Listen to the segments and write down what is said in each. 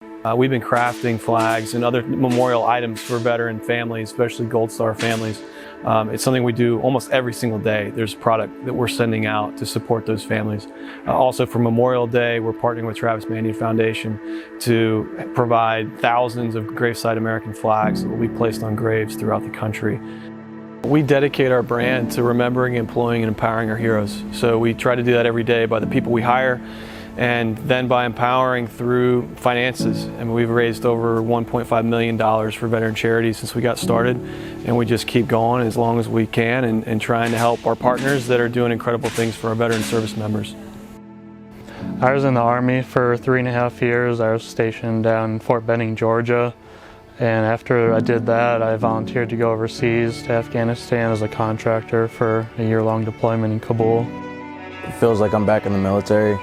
We've been crafting flags and other memorial items for veteran families, especially Gold Star families. It's something we do almost every single day. There's product that we're sending out to support those families. Also for Memorial Day, we're partnering with Travis Manion Foundation to provide thousands of graveside American flags that will be placed on graves throughout the country. We dedicate our brand to remembering, employing, and empowering our heroes. So we try to do that every day by the people we hire, and then by empowering through finances. And we've raised over $1.5 million for veteran charities since we got started, and we just keep going as long as we can and trying to help our partners that are doing incredible things for our veteran service members. I was in the Army for 3.5 years. I was stationed down in Fort Benning, Georgia. And after I did that, I volunteered to go overseas to Afghanistan as a contractor for a year-long deployment in Kabul. It feels like I'm back in the military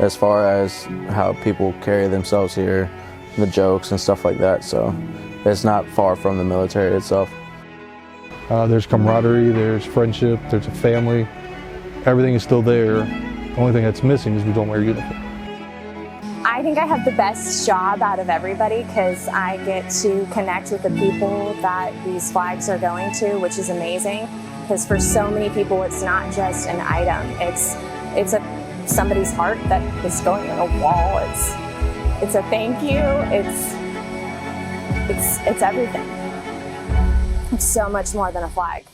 as far as how people carry themselves here, the jokes and stuff like that. So it's not far from the military itself. There's camaraderie, there's friendship, there's a family. Everything is still there. The only thing that's missing is we don't wear uniform. I think I have the best job out of everybody because I get to connect with the people that these flags are going to, which is amazing. Because for so many people, it's not just an item. It's somebody's heart that is going on a wall. It's a thank you. It's everything. It's so much more than a flag.